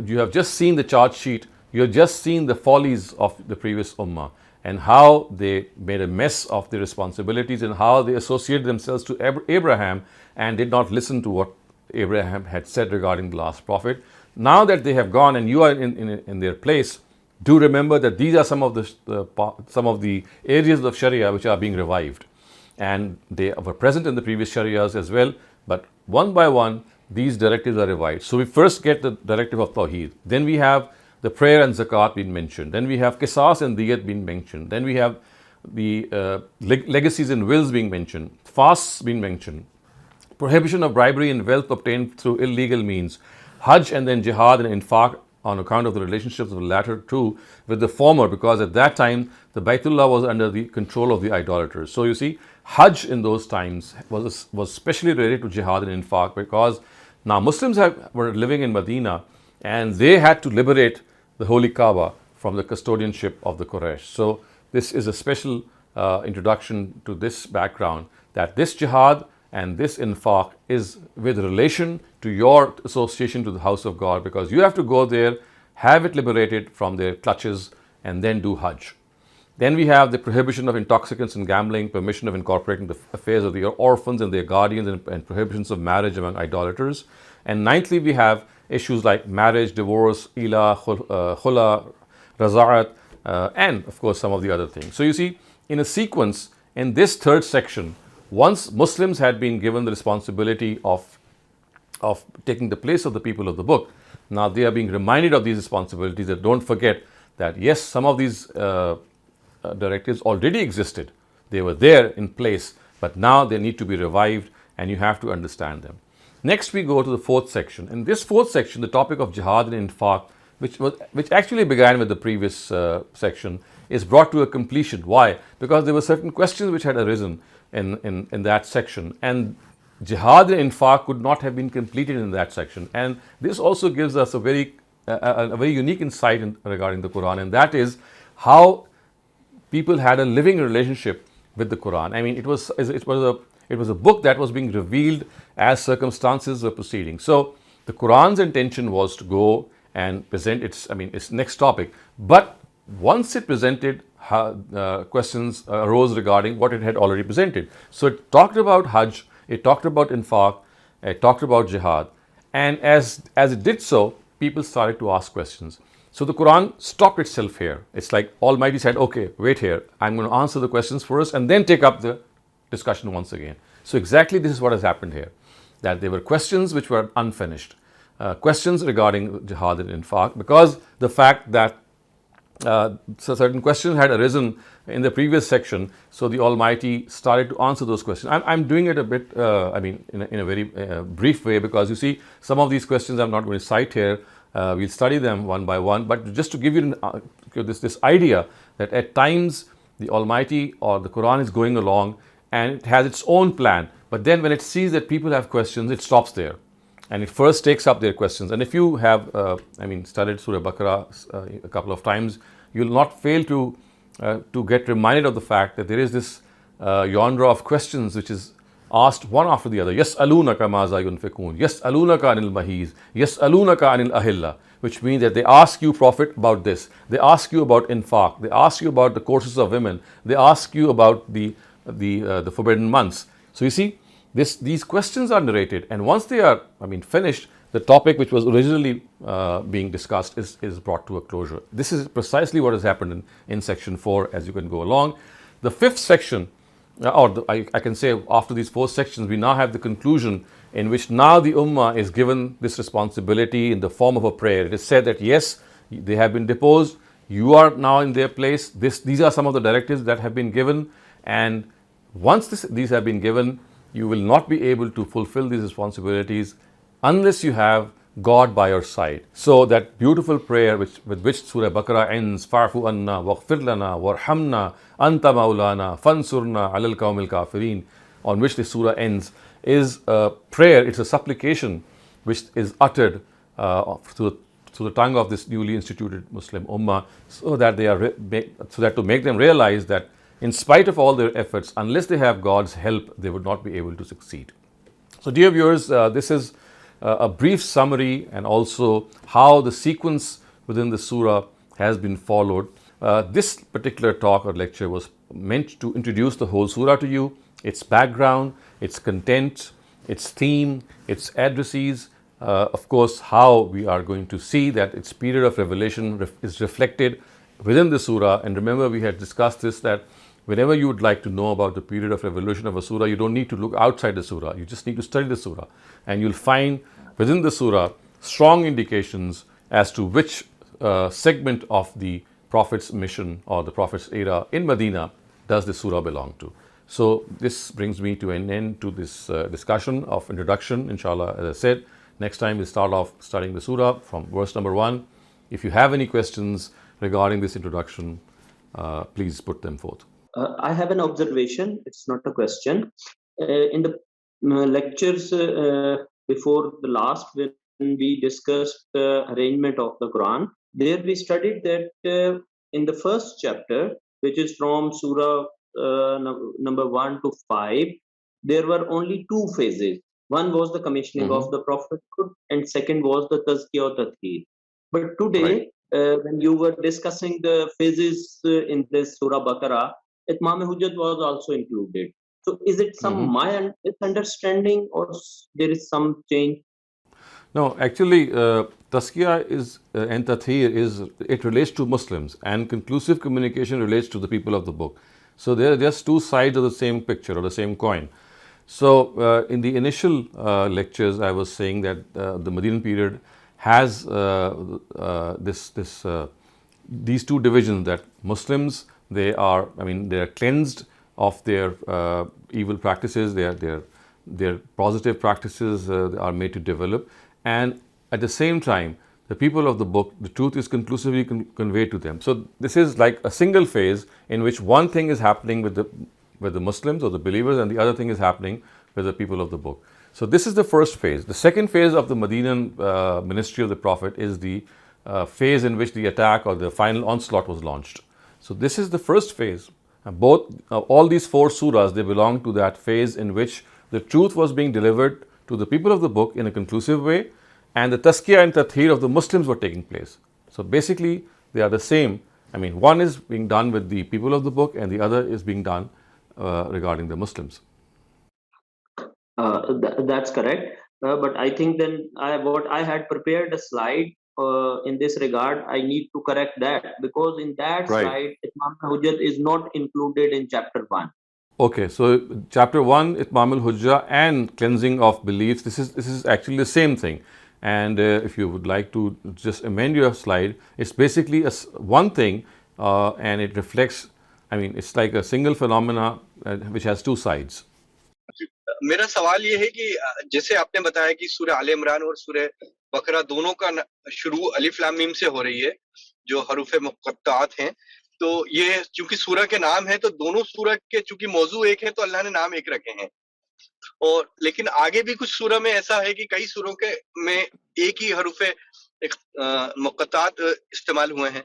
A: you have just seen the charge sheet, you have just seen the follies of the previous ummah, and how they made a mess of their responsibilities, and how they associated themselves to Abraham and did not listen to what Abraham had said regarding the last prophet. Now that they have gone and you are in their place, do remember that these are some of the areas of Sharia which are being revived, and they were present in the previous Sharias as well, but one by one these directives are revived. So we first get the directive of Tawheed, then we have the prayer and zakat being mentioned, then we have qisas and diyat being mentioned, then we have the legacies and wills being mentioned, fasts being mentioned, prohibition of bribery and wealth obtained through illegal means, hajj, and then jihad and infaq, on account of the relationships of the latter two with the former, because at that time the Baytullah was under the control of the idolaters. So you see, hajj in those times was specially related to jihad and infaq, because now Muslims were living in Medina, and they had to liberate the holy Kaaba from the custodianship of the Quraysh. So this is a special introduction to this background, that this jihad and this infaq is with relation to your association to the house of God, because you have to go there, have it liberated from their clutches, and then do hajj. Then we have the prohibition of intoxicants and gambling, permission of incorporating the affairs of the orphans and their guardians, and prohibitions of marriage among idolaters. And ninthly, we have issues like marriage, divorce, ila, khula, raza'at, and of course some of the other things. So you see, in a sequence, in this third section, once Muslims had been given the responsibility of taking the place of the people of the book, now they are being reminded of these responsibilities, that don't forget that yes, some of these directives already existed. They were there in place, but now they need to be revived, and you have to understand them. Next, we go to the fourth section. In this fourth section, the topic of jihad and infaq, which actually began with the previous section, is brought to a completion. Why? Because there were certain questions which had arisen in that section, and jihad and infaq could not have been completed in that section. And this also gives us a very unique insight regarding the Quran, and that is how people had a living relationship with the Quran. I mean, it was a book that was being revealed as circumstances were proceeding. So the Quran's intention was to go and present its next topic, but once it presented, questions arose regarding what it had already presented. So it talked about Hajj, it talked about infaq, it talked about jihad, and as it did so, people started to ask questions. So the Quran stopped itself here. It's like Almighty said, okay, wait here, I'm going to answer the questions first and then take up the discussion once again. So exactly this is what has happened here, that there were questions which were unfinished, questions regarding jihad and infaq, because the fact that so certain questions had arisen in the previous section, so the Almighty started to answer those questions. I'm doing it a bit, in a very brief way, because you see, some of these questions I'm not going to cite here. We'll study them one by one, but just to give you this idea that at times the Almighty or the Quran is going along and it has its own plan, but then when it sees that people have questions, it stops there. And it first takes up their questions. And if you have, studied Surah Baqarah a couple of times, you'll not fail to get reminded of the fact that there is this genre of questions which is asked one after the other. Yas'alunaka maza yunfikun, yas'alunaka anil mahiz, yas'alunaka anil ahilla, which means that they ask you, Prophet, about this. They ask you about infaq. They ask you about the courses of women. They ask you about the forbidden months. So you see, these questions are narrated, and once they are, finished, the topic which was originally being discussed is brought to a closure. This is precisely what has happened in section 4, as you can go along. The 5th section, I can say after these 4 sections, we now have the conclusion in which now the Ummah is given this responsibility in the form of a prayer. It is said that yes, they have been deposed, you are now in their place. These are some of the directives that have been given, and once these have been given, you will not be able to fulfill these responsibilities unless you have God by your side. So that beautiful prayer with which Surah Baqarah ends, Fa'fu anna, waghfir lana, warhamna, anta maulana, fansurna alal qawmil kafirin, on which the surah ends, is a prayer, it's a supplication which is uttered through the tongue of this newly instituted Muslim Ummah, so that to make them realize that in spite of all their efforts, unless they have God's help, they would not be able to succeed. So dear viewers, this is a brief summary and also how the sequence within the surah has been followed. This particular talk or lecture was meant to introduce the whole surah to you, its background, its content, its theme, its addresses, of course how we are going to see that its period of revelation is reflected within the surah. And remember, we had discussed this, that whenever you would like to know about the period of revelation of a surah, you don't need to look outside the surah. You just need to study the surah. And you'll find within the surah strong indications as to which segment of the Prophet's mission or the Prophet's era in Medina does the surah belong to. So this brings me to an end to this discussion of introduction, inshallah. As I said, next time we'll start off studying the surah from verse number 1. If you have any questions regarding this introduction, please put them forth.
B: I have an observation. It's not a question. In the lectures before the last, when we discussed the arrangement of the Quran, there we studied that in the first chapter, which is from Surah number 1 to 5, there were only 2 phases. One was the commissioning of the prophethood, and second was the Tazkiyah or Tathheer. But today, when you were discussing the phases in this Surah Baqarah, Itmam Hujjat was also included. So is it some my misunderstanding, or there is some change?
A: No, actually, Tazkiyah and Tathheer it relates to Muslims, and conclusive communication relates to the people of the book. So they are just 2 sides of the same picture or the same coin. So in the initial lectures, I was saying that the Medinan period has these 2 divisions, that Muslims, they are cleansed of their evil practices, their positive practices are made to develop, and at the same time the people of the book, the truth is conclusively conveyed to them. So this is like a single phase in which one thing is happening with the Muslims or the believers, and the other thing is happening with the people of the book. So this is the first phase. The second phase of the Medinan ministry of the Prophet is the phase in which the attack or the final onslaught was launched. So this is the first phase. All these 4 surahs, they belong to that phase in which the truth was being delivered to the people of the book in a conclusive way, and the tazkiyah and tathhir of the Muslims were taking place. So basically, they are the same. I mean, one is being done with the people of the book, and the other is being done regarding the Muslims.
B: That's correct. But I think then what I had prepared a slide in this regard, I need to correct that, because in that
A: Right.
B: slide, Imam Hujjat is not included in chapter 1.
A: Okay, so chapter 1, Itmam al-Hujjah and cleansing of beliefs, this is actually the same thing. And if you would like to just amend your slide, it's basically one thing, and it reflects, I mean, it's like a single phenomena which has 2 sides.
C: मेरा सवाल ये है कि जैसे आपने बताया कि सूरह आल इमरान और सूरह बकरा दोनों का शुरू अलिफ लाम मीम से हो रही है, जो हरूफ मुक़त्तात हैं, तो ये चूंकि सूरह के नाम है, तो दोनों सूरह के चूंकि मौजू एक है, तो अल्लाह ने नाम एक रखे हैं। और लेकिन आगे भी कुछ सूरह में ऐसा है कि कई सूरों के में एक ही हरूफ मुक़त्तात इस्तेमाल हुए हैं,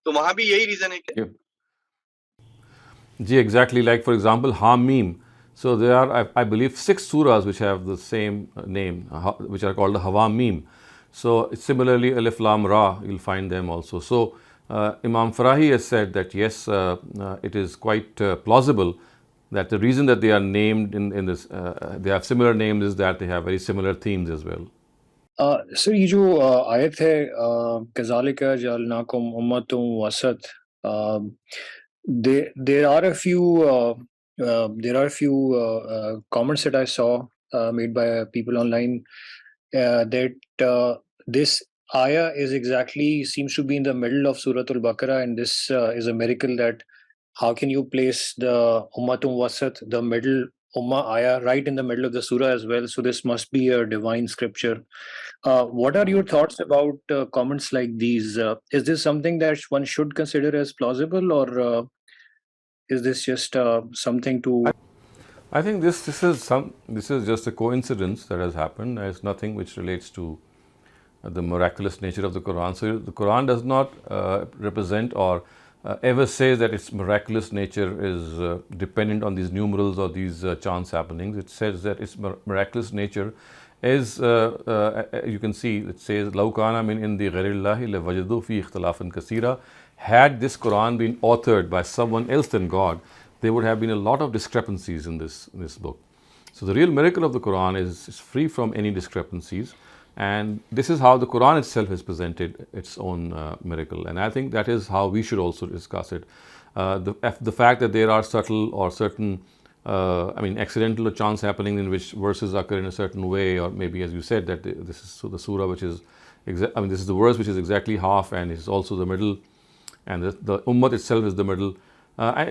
C: तो वहां भी यही रीजन है क्या?
A: जी, exactly. Like for example, Hamim. So there are, I believe, 6 surahs which have the same name, which are called the Hawamim. So similarly, Alif Lam Ra, you'll find them also. So Imam Farahi has said that yes, it is quite plausible that the reason that they are named in this, they have similar names, is that they have very similar themes as well.
D: Sir ये जो आयत है कज़ालिका जअलनाकुम उम्मतुम वसत, there are a few comments that I saw made by people online that this ayah seems to be in the middle of Surah Al-Baqarah, and this is a miracle. That how can you place the Ummatum Wasat, the middle Ummah ayah, right in the middle of the surah as well? So this must be a divine scripture. What are your thoughts about comments like these? Is this something that one should consider as plausible, or is this just something to?
A: I think this is just a coincidence that has happened. There is nothing which relates to the miraculous nature of the Quran. So the Quran does not represent or ever says that its miraculous nature is dependent on these numerals or these chance happenings. It says that its miraculous nature is, you can see, it says, لَوْ كَانَ مِنْ عِنْدِ غَيْرِ اللَّهِ لَوَجَدُوا فِيهِ اخْتِلَافًا كَثِيرًا. Had this Quran been authored by someone else than God, there would have been a lot of discrepancies in this book. So the real miracle of the Quran is free from any discrepancies, and this is how the Quran itself has presented its own miracle, and I think that is how we should also discuss it. The fact that there are subtle or certain accidental or chance happening in which verses occur in a certain way, or maybe, as you said, that this is the surah which is, this is the verse which is exactly half and is also the middle, and the ummah itself is the middle.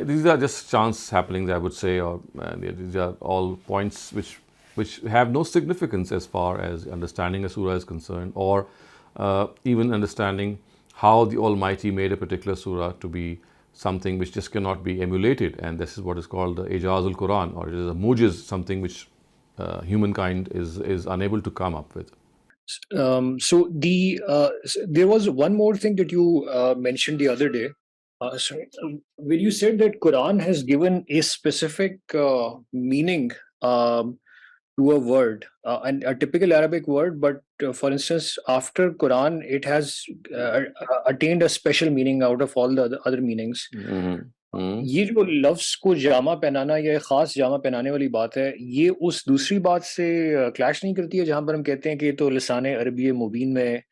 A: These are just chance happenings, I would say, or these are all points which have no significance as far as understanding a surah is concerned, or even understanding how the Almighty made a particular surah to be something which just cannot be emulated, and this is what is called the Ijaz al-Quran, or it is a mujiz, something which humankind is unable to come up with.
D: So there was one more thing that you mentioned the other day. When you said that Quran has given a specific meaning to a word, and a typical Arabic word, but for instance, after Quran, it has attained a special meaning out of all the other meanings. ये जो लफ्ज को जामा पहनाना या खास जामा पहनाने वाली बात है, ये उस दूसरी बात से क्लैश नहीं करती है, जहां पर हम कहते हैं कि तो लिसाने अरबी मुबीन में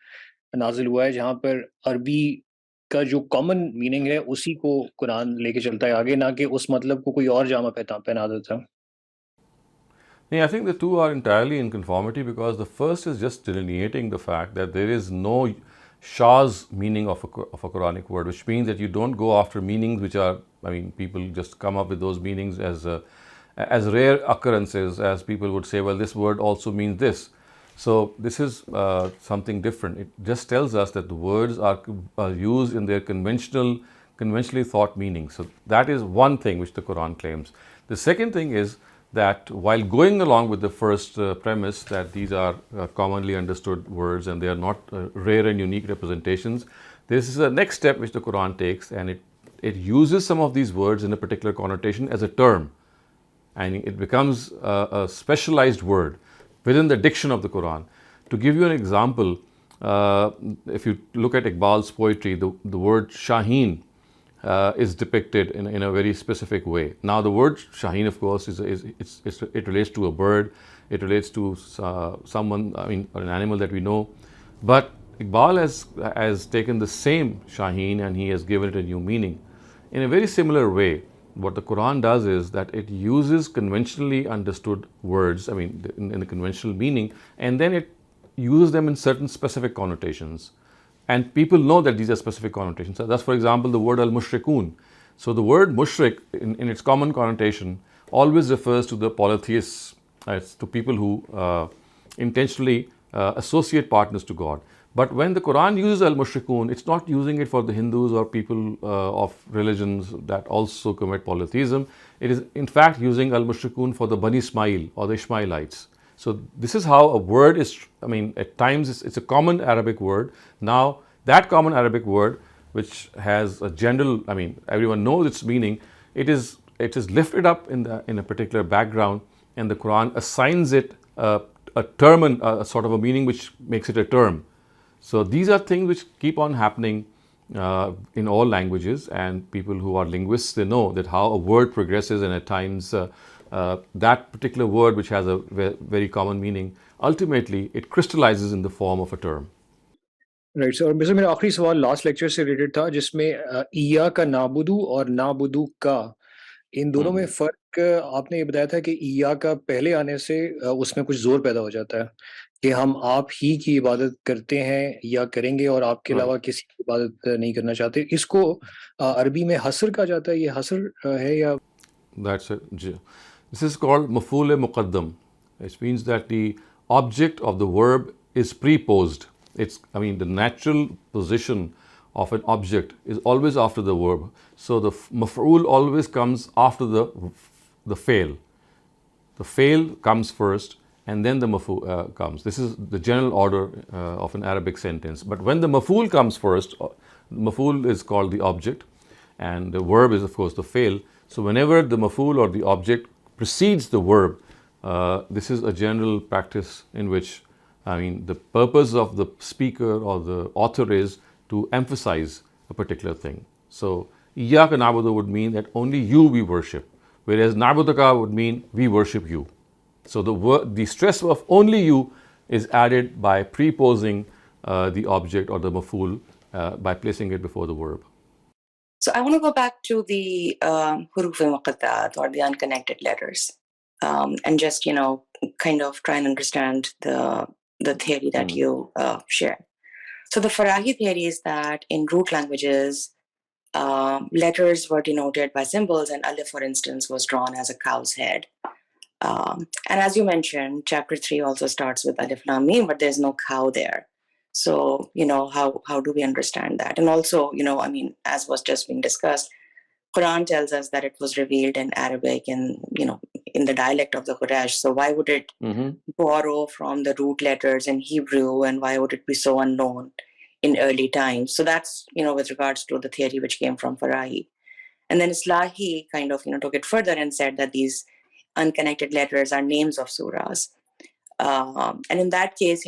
D: नाजिल हुआ है, जहां पर अरबी का जो कॉमन मीनिंग है उसी को कुरान लेके चलता है आगे, ना कि उस मतलब को कोई और जामा पहना देता है?
A: I think the two are entirely in conformity, because the first is just delineating the fact that there is no Shah's meaning of a Quranic word, which means that you don't go after meanings which are, people just come up with those meanings as rare occurrences, as people would say, well, this word also means this. So this is something different. It just tells us that the words are used in their conventionally thought meaning. So that is one thing which the Quran claims. The second thing is that while going along with the first premise that these are commonly understood words and they are not rare and unique representations, this is the next step which the Quran takes, and it uses some of these words in a particular connotation as a term, and it becomes a specialized word within the diction of the Quran. To give you an example, if you look at Iqbal's poetry, the word Shaheen is depicted in a very specific way. Now, the word Shaheen, of course, it relates to a bird, it relates to someone, I mean, or an animal that we know. But Iqbal has taken the same Shaheen and he has given it a new meaning. In a very similar way, what the Quran does is that it uses conventionally understood words, I mean, in the conventional meaning, and then it uses them in certain specific connotations. And people know that these are specific connotations. So that's, for example, the word al-mushrikun. So the word mushrik, in its common connotation, always refers to the polytheists, to people who intentionally associate partners to God. But when the Quran uses al-mushrikun, it's not using it for the Hindus or people of religions that also commit polytheism. It is in fact using al-mushrikun for the Bani Ismail or the Ishmaelites. So this is how a word is, I mean, at times it's a common Arabic word. Now that common Arabic word, which has a general, I mean, everyone knows its meaning, it is lifted up in a particular background, and the Quran assigns it a term and a sort of a meaning which makes it a term. So these are things which keep on happening in all languages, and people who are linguists, they know that how a word progresses, and at times that particular word which has a very common meaning, ultimately it crystallizes in the form of a term.
D: Right sir, और वैसे मेरा आखिरी सवाल last lecture से related था, जिसमें ईया का नाबुदू और नाबुदू का इन दोनों में फ़र्क आपने ये बताया था कि ईया का पहले आने से उसमें कुछ ज़ोर पैदा हो जाता है कि हम आप ही की इबादत करते हैं या करेंगे और आपके अलावा किसी की इबादत नहीं करना चाहते। इसको अरबी में हस्र कहा जाता है, ये हस्र है या?
A: That's it. This is called maf'ul muqaddam. It means that the object of the verb is preposed. I mean, the natural position of an object is always after the verb. So the maf'ul always comes after the fail. The fail comes first, and then the maf'ul comes. This is the general order of an Arabic sentence. But when the maf'ul comes first, maf'ul is called the object, and the verb is, of course, the fail. So whenever the maf'ul or the object precedes the verb, this is a general practice in which, I mean, the purpose of the speaker or the author is to emphasize a particular thing. So, Iyyaka na'budu would mean that only you we worship, whereas na'budaka would mean we worship you. So the stress of only you is added by preposing the object or the maf'ul by placing it before the verb.
E: So I want to go back to the huruf al-muqattat, or the unconnected letters, and just, kind of try and understand the theory that you share. So the Farahi theory is that in root languages, letters were denoted by symbols, and alif, for instance, was drawn as a cow's head. And as you mentioned, chapter 3 also starts with alif lam mim, but there's no cow there. So, how do we understand that? And also, I mean, as was just being discussed, Quran tells us that it was revealed in Arabic and, in the dialect of the Quraysh. So why would it borrow from the root letters in Hebrew, and why would it be so unknown in early times? So that's, with regards to the theory which came from Farahi. And then Islahi kind of, took it further and said that these unconnected letters are names of surahs. And in that case,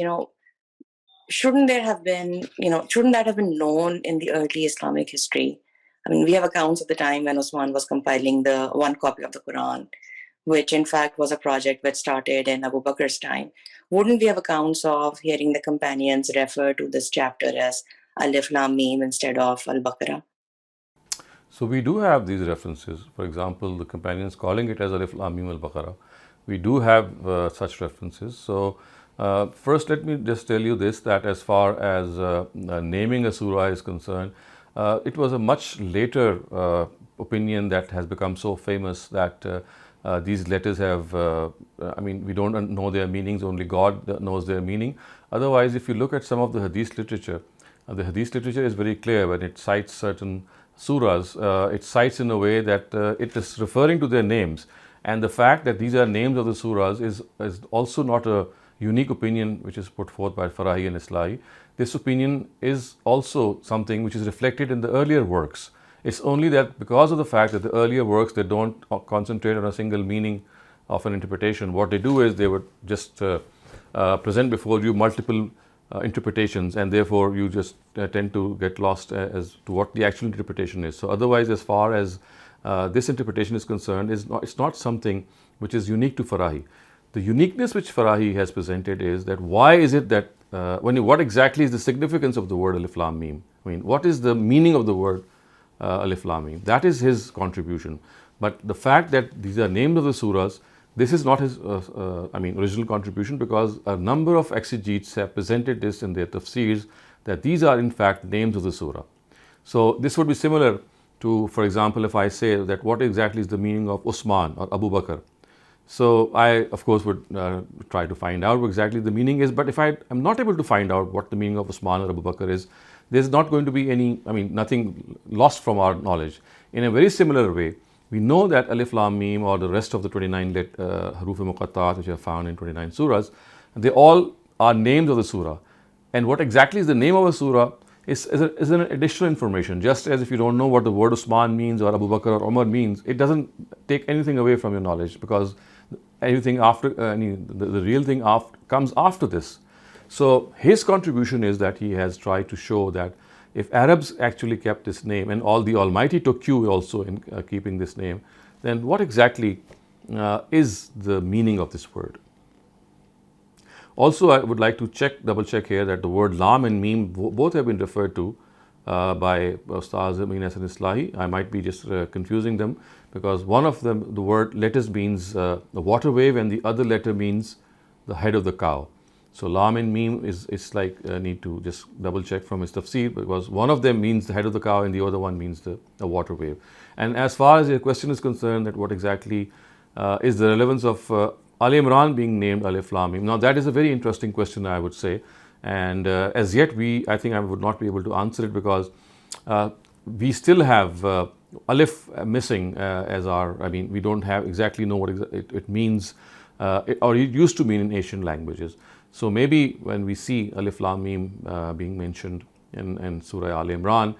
E: shouldn't that have been known in the early Islamic history? I mean, we have accounts of the time when Usman was compiling the one copy of the Quran, which in fact was a project that started in Abu Bakr's time. Wouldn't we have accounts of hearing the companions refer to this chapter as Alif Lam Mim instead of Al-Baqarah?
A: So we do have these references. For example, the companions calling it as Alif Lam Mim Al-Baqarah. We do have such references. So first, let me just tell you this, that as far as naming a surah is concerned, it was a much later opinion that has become so famous that these letters have, we don't know their meanings, only God knows their meaning. Otherwise, if you look at some of the Hadith literature, the Hadith literature is very clear when it cites certain surahs, it cites in a way that it is referring to their names. And the fact that these are names of the surahs is also not a unique opinion which is put forth by Farahi and Islahi. This opinion is also something which is reflected in the earlier works. It's only that because of the fact that the earlier works, they don't concentrate on a single meaning of an interpretation. What they do is they would just present before you multiple interpretations, and therefore you just tend to get lost as to what the actual interpretation is. So otherwise, as far as this interpretation is concerned, it's not something which is unique to Farahi. The uniqueness which Farahi has presented is that why is it that what exactly is the significance of the word Alif Lam Mim? What is the meaning of the word Alif Lam Mim? That is his contribution. But the fact that these are names of the surahs, this is not his original contribution, because a number of exegetes have presented this in their tafsirs that these are in fact names of the surah. So this would be similar to, for example, if I say that what exactly is the meaning of Usman or Abu Bakr. So I, of course, would try to find out what exactly the meaning is. But if I am not able to find out what the meaning of Usman or Abu Bakr is, there's not going to be nothing lost from our knowledge. In a very similar way, we know that Alif Lam Mim or the rest of the 29 Huruf-e-Muqatta'at which are found in 29 surahs, they all are names of the surah. And what exactly is the name of a surah is an additional information. Just as if you don't know what the word Usman means or Abu Bakr or Umar means, it doesn't take anything away from your knowledge, because anything after, the real thing comes after this. So his contribution is that he has tried to show that if Arabs actually kept this name, and the Almighty took cue also in keeping this name, then what exactly is the meaning of this word? Also, I would like to double check here that the word Lam and Mim both have been referred to by Ustaz Amin Hasan Islahi. I might be just confusing them, because one of them, the word letters means the water wave, and the other letter means the head of the cow. So Lam and Mim is like, need to just double check from his tafsir, because one of them means the head of the cow and the other one means the water wave. And as far as your question is concerned, that what exactly is the relevance of Al Imran being named Alif Lam Mim? Now that is a very interesting question, I would say, and as yet I think I would not be able to answer it, because we still have Alif missing as our, we don't have exactly know what it means, or it used to mean in Asian languages. So maybe when we see Alif Lam Mim being mentioned in Surah Al Imran,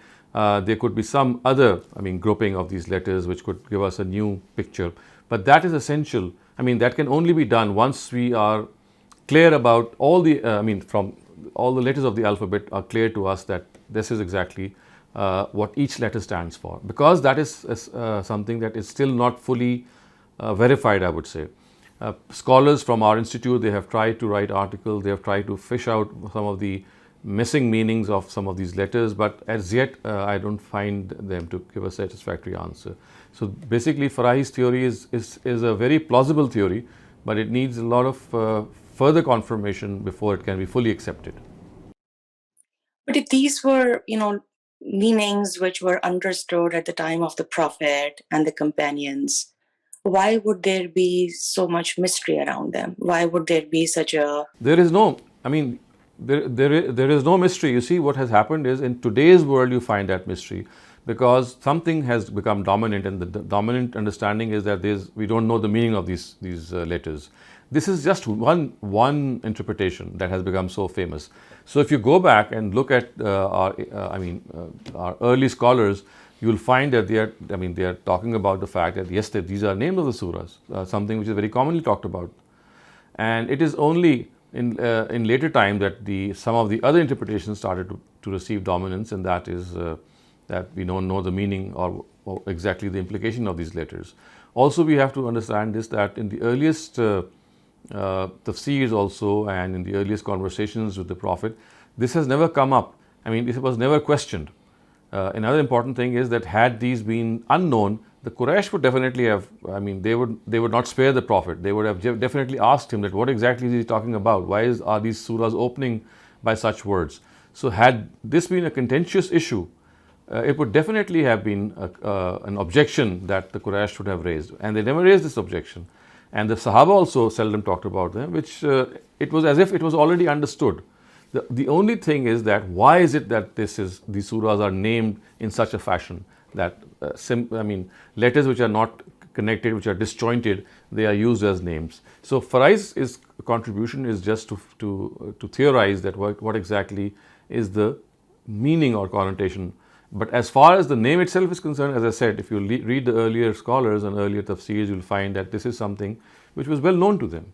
A: there could be some other, grouping of these letters which could give us a new picture. But that is essential. That can only be done once we are clear about all the, from all the letters of the alphabet are clear to us that this is exactly what each letter stands for. Because that is something that is still not fully verified, I would say. Scholars from our institute, they have tried to write articles, they have tried to fish out some of the missing meanings of some of these letters, but as yet I don't find them to give a satisfactory answer. So basically Farahi's theory is a very plausible theory, but it needs a lot of further confirmation before it can be fully accepted.
E: But if these were, meanings which were understood at the time of the Prophet and the companions, why would there be so much mystery around them? Why would there be such a...
A: There is no, there is no mystery. You see, what has happened is in today's world you find that mystery, because something has become dominant, and the dominant understanding is that we don't know the meaning of these letters. This is just one interpretation that has become so famous. So if you go back and look at our early scholars, you will find that they are talking about the fact that yes, these are names of the surahs, something which is very commonly talked about. And it is only in later time that some of the other interpretations started to receive dominance, and that is that we don't know the meaning or exactly the implication of these letters. Also, we have to understand this, that in the earliest tafsirs also, and in the earliest conversations with the Prophet, this has never come up. It was never questioned. Another important thing is that had these been unknown, the Quraysh would definitely have, they would not spare the Prophet. They would have definitely asked him that what exactly is he talking about? Why are these surahs opening by such words? So had this been a contentious issue, it would definitely have been an objection that the Quraysh should have raised, and they never raised this objection. And the Sahaba also seldom talked about them, which it was as if it was already understood. The only thing is that why is it that these surahs are named in such a fashion that letters which are not connected, which are disjointed, they are used as names. So Farai's contribution is just to theorize that what exactly is the meaning or connotation. But as far as the name itself is concerned, as I said, if you read the earlier scholars and earlier tafsirs, you'll find that this is something which was well known to them.